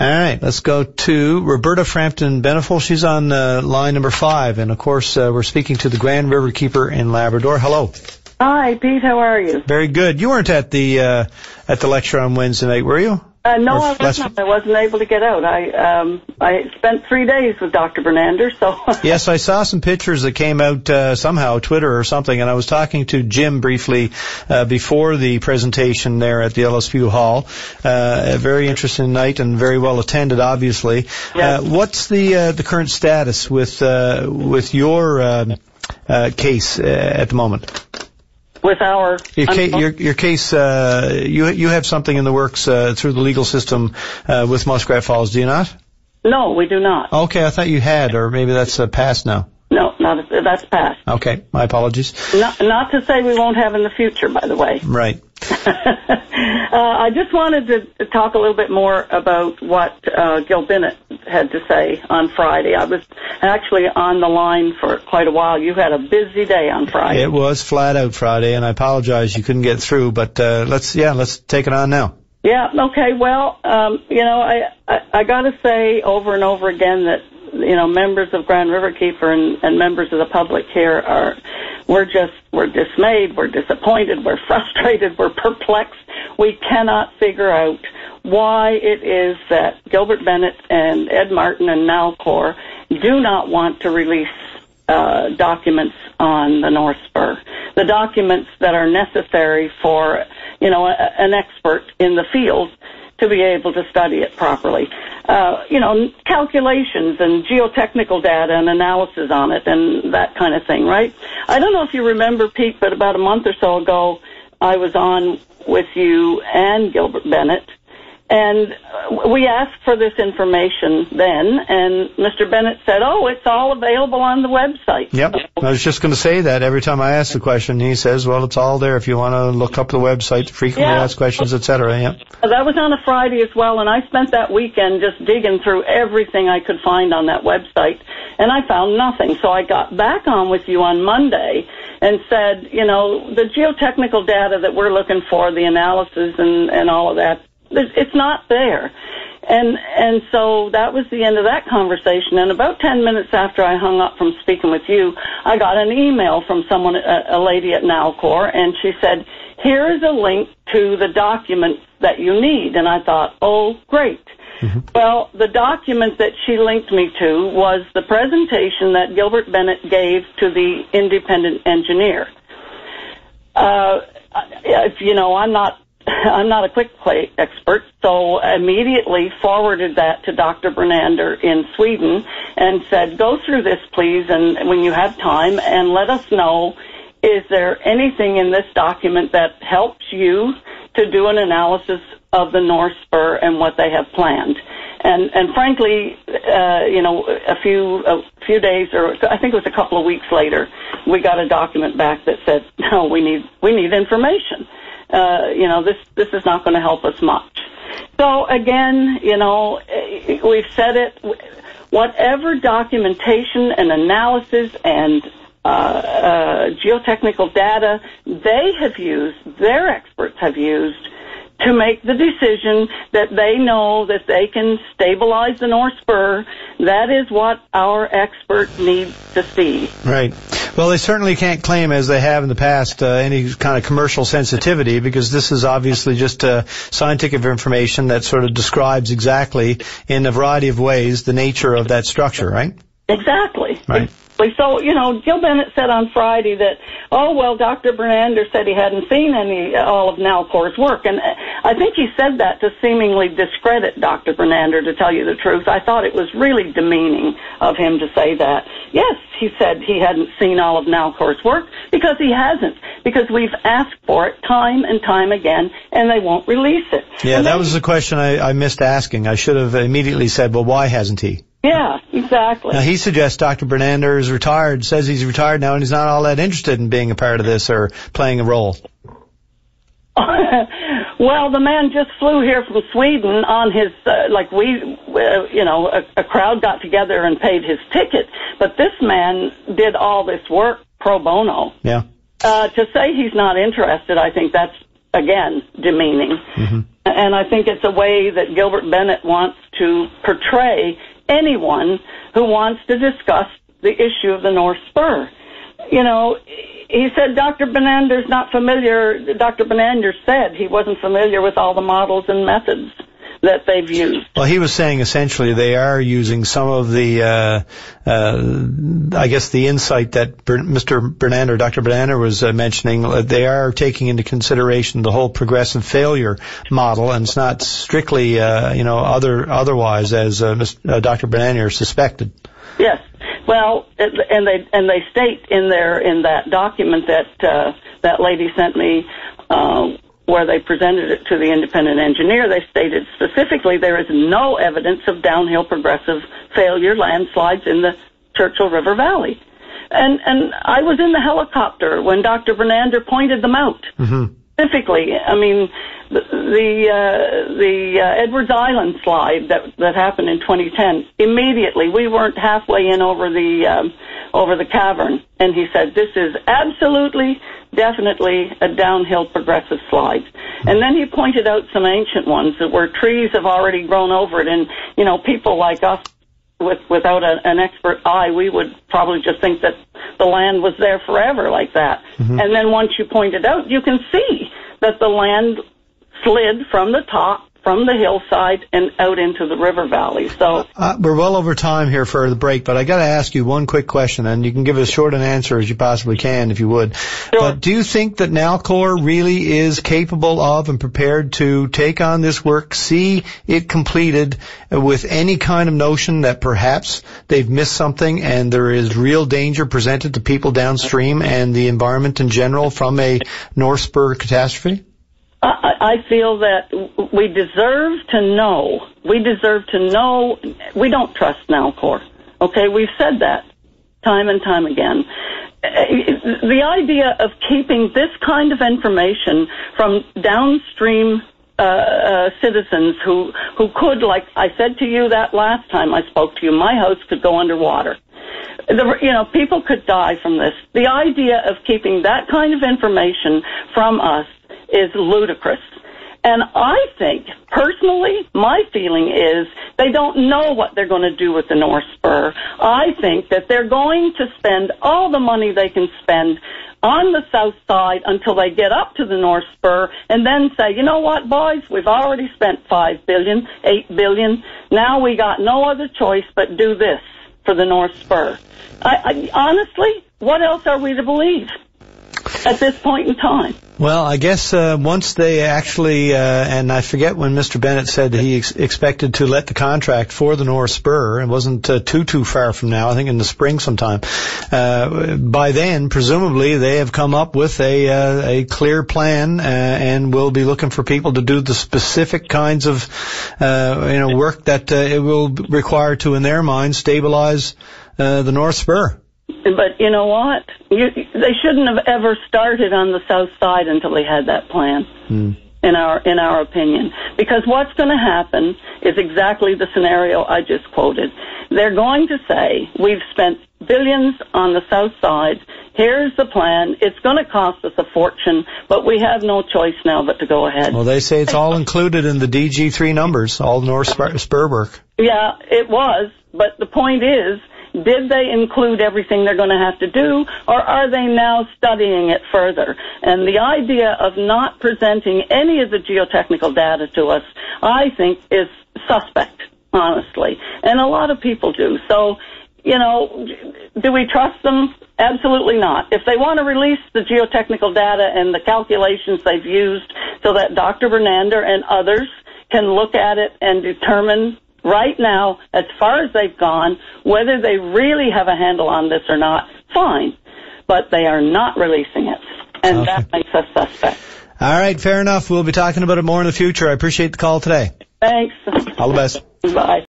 All right, let's go to Roberta Frampton Benefiel. She's on line number 5, and of course we're speaking to the Grand River Keeper in Labrador. Hello. Hi, Pete. How are you? Very good. You weren't at the lecture on Wednesday night, were you? No, I wasn't. I wasn't able to get out. I spent 3 days with Dr. Bernander, so... Yes, I saw some pictures that came out somehow, Twitter or something, and I was talking to Jim briefly before the presentation there at the LSPU Hall. A very interesting night and very well attended, obviously. Yes. What's the current status with your case at the moment? With our... Your case, you have something in the works through the legal system with Muskrat Falls, do you not? No, we do not. Okay, I thought you had, or maybe that's past now. No, that's past. Okay, my apologies. Not to say we won't have in the future, by the way. Right. I just wanted to talk a little bit more about what Gil Bennett had to say on Friday. I was actually on the line for quite a while. You had a busy day on Friday. It was flat out Friday, and I apologize you couldn't get through, but let's take it on now. Yeah, okay. Well, I got to say over and over again that, members of Grand River Keeper and members of the public here we're dismayed, we're disappointed, we're frustrated, we're perplexed. We cannot figure out why it is that Gilbert Bennett and Ed Martin and Nalcor do not want to release documents on the North Spur, the documents that are necessary for, an expert in the field to be able to study it properly. Calculations and geotechnical data and analysis on it and that kind of thing, right? I don't know if you remember, Pete, but about a month or so ago, I was on with you and Gilbert Bennett, and we asked for this information then, and Mr. Bennett said, it's all available on the website. Yep, I was just going to say that every time I ask the question, he says, well, it's all there if you want to look up the website, frequently asked questions, etc. Yep. That was on a Friday as well, and I spent that weekend just digging through everything I could find on that website, and I found nothing. So I got back on with you on Monday and said, the geotechnical data that we're looking for, the analysis and all of that, it's not there. And so that was the end of that conversation. And about 10 minutes after I hung up from speaking with you, I got an email from someone, a lady at Nalcor, and she said, here is a link to the documents that you need. And I thought, great. Mm-hmm. Well, the document that she linked me to was the presentation that Gilbert Bennett gave to the independent engineer. I'm not a quick play expert, so immediately forwarded that to Dr. Bernander in Sweden and said, go through this, please, and when you have time, and let us know, is there anything in this document that helps you to do an analysis of the North Spur and what they have planned? And frankly, a few days, or I think it was a couple of weeks later, we got a document back that said, no, we need information. This is not going to help us much. So again, we've said it, whatever documentation and analysis and geotechnical data they have used, their experts have used, to make the decision that they know that they can stabilize the North Spur. That is what our expert needs to see. Right. Well, they certainly can't claim, as they have in the past, any kind of commercial sensitivity, because this is obviously just scientific information that sort of describes exactly, in a variety of ways, the nature of that structure, right? Exactly. Right. So, Gil Bennett said on Friday that, Dr. Bernander said he hadn't seen all of Nalcor's work. And I think he said that to seemingly discredit Dr. Bernander, to tell you the truth. I thought it was really demeaning of him to say that. Yes, he said he hadn't seen all of Nalcor's work, because he hasn't. Because we've asked for it time and time again, and they won't release it. Yeah, that was the question I missed asking. I should have immediately said, well, why hasn't he? Yeah, exactly. Now, he suggests Dr. Bernander is retired, says he's retired now, and he's not all that interested in being a part of this or playing a role. Well, the man just flew here from Sweden on his, a crowd got together and paid his ticket, but this man did all this work pro bono. Yeah. To say he's not interested, I think that's, again, demeaning. Mm-hmm. And I think it's a way that Gilbert Bennett wants to portray anyone who wants to discuss the issue of the North Spur. You know, he said Dr. Benander's not familiar. Dr. Benander said he wasn't familiar with all the models and methods that they've used. Well, he was saying essentially they are using some of the, I guess, the insight that Mr. Bernander, Dr. Bernander was mentioning. They are taking into consideration the whole progressive failure model, and it's not strictly, otherwise as Dr. Bernander suspected. Yes. Well, and they state in that document that that lady sent me, where they presented it to the independent engineer, they stated specifically there is no evidence of downhill progressive failure landslides in the Churchill River Valley. And I was in the helicopter when Dr. Bernander pointed them out. Mm-hmm. Specifically, I mean, the Edwards Island slide that happened in 2010. Immediately, we weren't halfway in over the cavern, and he said, "This is absolutely, definitely a downhill progressive slide." And then he pointed out some ancient ones where trees have already grown over it, and people like us, without an expert eye, we would probably just think that the land was there forever like that. Mm-hmm. And then once you point it out, you can see that the land slid from the top, from the hillside, and out into the river valley. So we're well over time here for the break, but I got to ask you one quick question, and you can give as short an answer as you possibly can, if you would. Sure. But do you think that Nalcor really is capable of and prepared to take on this work, see it completed, with any kind of notion that perhaps they've missed something and there is real danger presented to people downstream and the environment in general from a North Spur catastrophe? I feel that we deserve to know. We don't trust Nalcor. Okay, we've said that time and time again. The idea of keeping this kind of information from downstream citizens who could, like I said to you that last time I spoke to you, my house could go underwater. People could die from this. The idea of keeping that kind of information from us is ludicrous. And I think, personally, my feeling is they don't know what they're going to do with the North Spur. I think that they're going to spend all the money they can spend on the south side until they get up to the North Spur and then say, you know what, boys, we've already spent $5 billion, $8 billion. Now we got no other choice but do this for the North Spur. I honestly, what else are we to believe at this point in time? Well, I guess once they actually, and I forget when Mr. Bennett said that he expected to let the contract for the North Spur. It wasn't too far from now, I think in the spring sometime. By then, presumably, they have come up with a clear plan and will be looking for people to do the specific kinds of work that it will require to, in their minds, stabilize the North Spur. But you know what? They shouldn't have ever started on the south side until they had that plan, in our opinion. Because what's going to happen is exactly the scenario I just quoted. They're going to say, we've spent billions on the south side. Here's the plan. It's going to cost us a fortune, but we have no choice now but to go ahead. Well, they say it's all included in the DG3 numbers, all the North Spur work. Yeah, it was. But the point is, did they include everything they're going to have to do, or are they now studying it further? And the idea of not presenting any of the geotechnical data to us, I think, is suspect, honestly. And a lot of people do. So, do we trust them? Absolutely not. If they want to release the geotechnical data and the calculations they've used so that Dr. Bernander and others can look at it and determine right now, as far as they've gone, whether they really have a handle on this or not, fine. But they are not releasing it. And okay. That makes us suspect. All right, fair enough. We'll be talking about it more in the future. I appreciate the call today. Thanks. All the best. Bye.